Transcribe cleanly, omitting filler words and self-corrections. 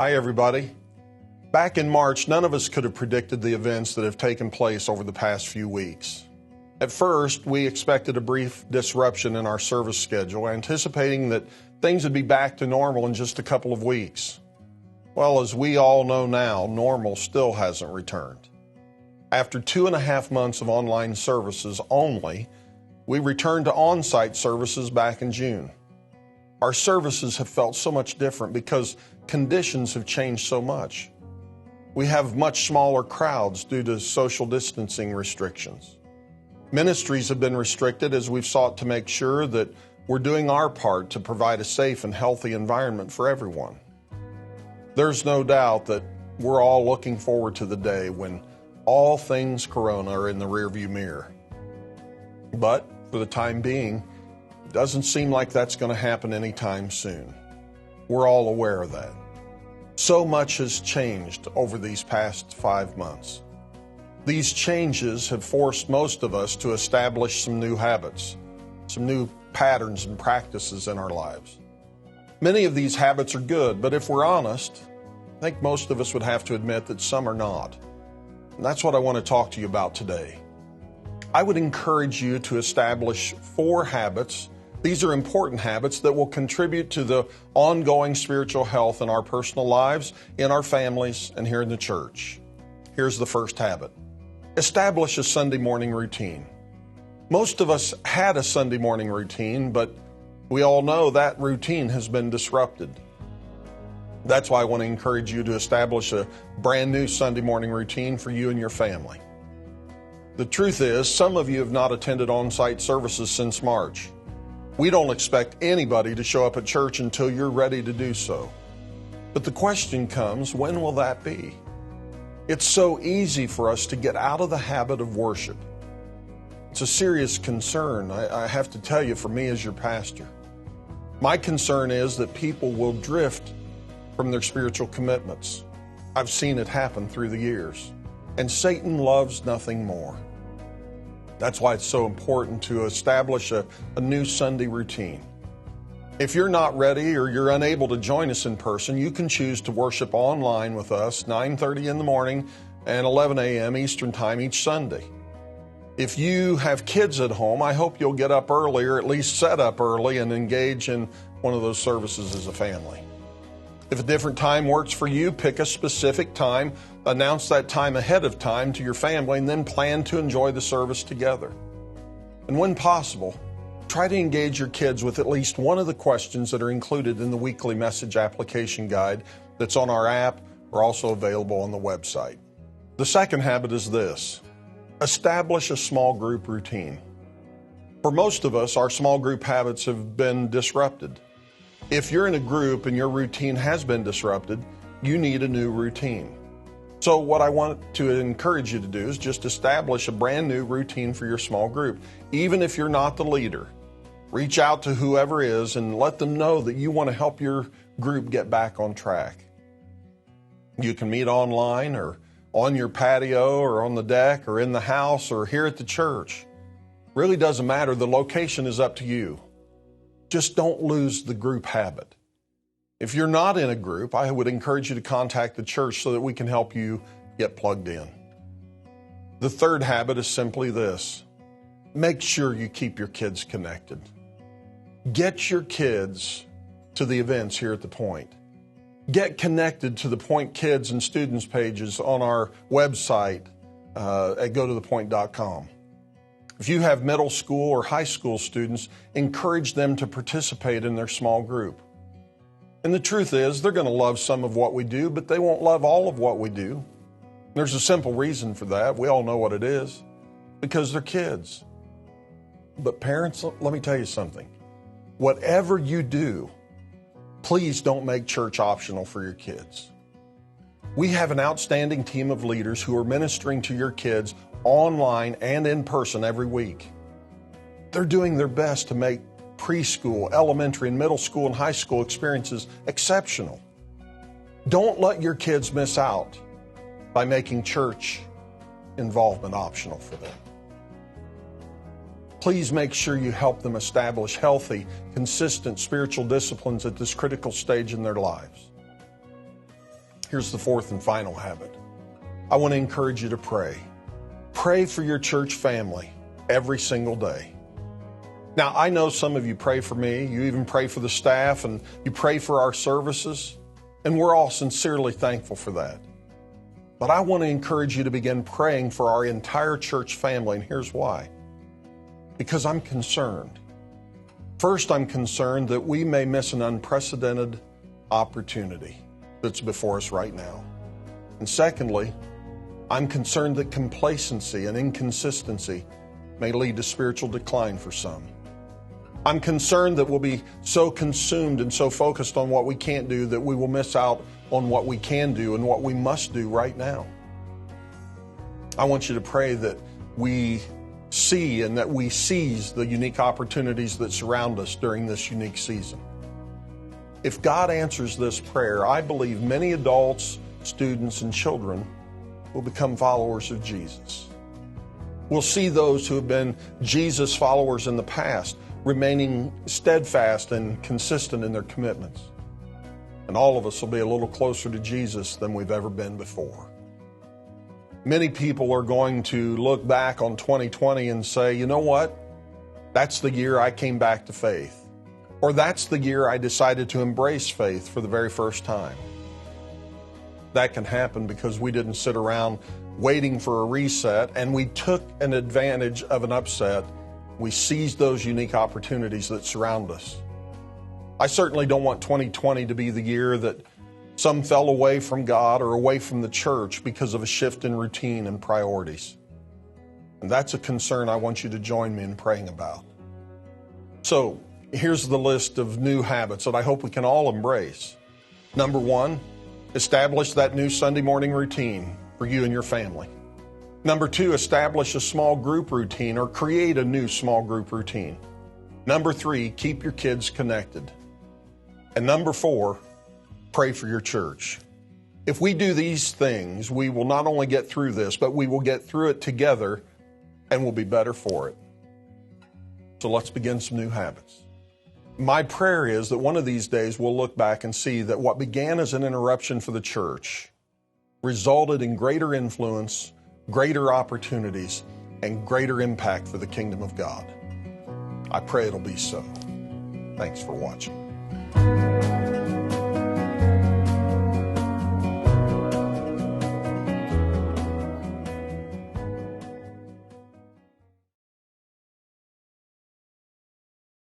Hi, everybody. Back in March, none of us could have predicted the events that have taken place over the past few weeks. At first, we expected a brief disruption in our service schedule, anticipating that things would be back to normal in just a couple of weeks. Well, as we all know now, normal still hasn't returned. After 2.5 months of online services only, we returned to on-site services back in June. Our services have felt so much different because conditions have changed so much. We have much smaller crowds due to social distancing restrictions. Ministries have been restricted as we've sought to make sure that we're doing our part to provide a safe and healthy environment for everyone. There's no doubt that we're all looking forward to the day when all things Corona are in the rearview mirror. But for the time being, it doesn't seem like that's going to happen anytime soon. We're all aware of that. So much has changed over these past 5 months. These changes have forced most of us to establish some new habits, some new patterns and practices in our lives. Many of these habits are good, but if we're honest, I think most of us would have to admit that some are not. And that's what I want to talk to you about today. I would encourage you to establish 4 habits. These are important habits that will contribute to the ongoing spiritual health in our personal lives, in our families, and here in the church. Here's the first habit. Establish a Sunday morning routine. Most of us had a Sunday morning routine, but we all know that routine has been disrupted. That's why I want to encourage you to establish a brand new Sunday morning routine for you and your family. The truth is, some of you have not attended on-site services since March. We don't expect anybody to show up at church until you're ready to do so. But the question comes, when will that be? It's so easy for us to get out of the habit of worship. It's a serious concern, I have to tell you, for me as your pastor. My concern is that people will drift from their spiritual commitments. I've seen it happen through the years, and Satan loves nothing more. That's why it's so important to establish a new Sunday routine. If you're not ready or you're unable to join us in person, you can choose to worship online with us 9:30 in the morning and 11 a.m. Eastern Time each Sunday. If you have kids at home, I hope you'll get up early or at least set up early and engage in one of those services as a family. If a different time works for you, pick a specific time, announce that time ahead of time to your family, and then plan to enjoy the service together. And when possible, try to engage your kids with at least one of the questions that are included in the weekly message application guide that's on our app or also available on the website. The second habit is this: establish a small group routine. For most of us, our small group habits have been disrupted. If you're in a group and your routine has been disrupted, you need a new routine. So what I want to encourage you to do is just establish a brand new routine for your small group. Even if you're not the leader, reach out to whoever is and let them know that you want to help your group get back on track. You can meet online or on your patio or on the deck or in the house or here at the church. Really doesn't matter. The location is up to you. Just don't lose the group habit. If you're not in a group, I would encourage you to contact the church so that we can help you get plugged in. The third habit is simply this: make sure you keep your kids connected. Get your kids to the events here at The Point. Get connected to the Point Kids and Students pages on our website at gotothepoint.com. If you have middle school or high school students, encourage them to participate in their small group. And the truth is, they're going to love some of what we do, but they won't love all of what we do. There's a simple reason for that. We all know what it is. Because they're kids. But parents, let me tell you something. Whatever you do, please don't make church optional for your kids. We have an outstanding team of leaders who are ministering to your kids online and in person every week. They're doing their best to make preschool, elementary, and middle school and high school experiences exceptional. Don't let your kids miss out by making church involvement optional for them. Please make sure you help them establish healthy, consistent spiritual disciplines at this critical stage in their lives. Here's the fourth and final habit. I want to encourage you to pray. Pray for your church family every single day. Now, I know some of you pray for me, you even pray for the staff, and you pray for our services, and we're all sincerely thankful for that. But I want to encourage you to begin praying for our entire church family, and here's why. Because I'm concerned. First, I'm concerned that we may miss an unprecedented opportunity that's before us right now. And secondly, I'm concerned that complacency and inconsistency may lead to spiritual decline for some. I'm concerned that we'll be so consumed and so focused on what we can't do that we will miss out on what we can do and what we must do right now. I want you to pray that we see and that we seize the unique opportunities that surround us during this unique season. If God answers this prayer, I believe many adults, students, and children will become followers of Jesus. We'll see those who have been Jesus followers in the past remaining steadfast and consistent in their commitments. And all of us will be a little closer to Jesus than we've ever been before. Many people are going to look back on 2020 and say, you know what? That's the year I came back to faith. Or that's the year I decided to embrace faith for the very first time. That can happen because we didn't sit around waiting for a reset, and we took an advantage of an upset. We seized those unique opportunities that surround us. I certainly don't want 2020 to be the year that some fell away from God or away from the church because of a shift in routine and priorities. And that's a concern I want you to join me in praying about. So here's the list of new habits that I hope we can all embrace. Number one, establish that new Sunday morning routine for you and your family. Number two, establish a small group routine or create a new small group routine. Number three, keep your kids connected. And number four, pray for your church. If we do these things, we will not only get through this, but we will get through it together and we'll be better for it. So let's begin some new habits. My prayer is that one of these days we'll look back and see that what began as an interruption for the church resulted in greater influence, greater opportunities, and greater impact for the kingdom of God. I pray it'll be so. Thanks for watching.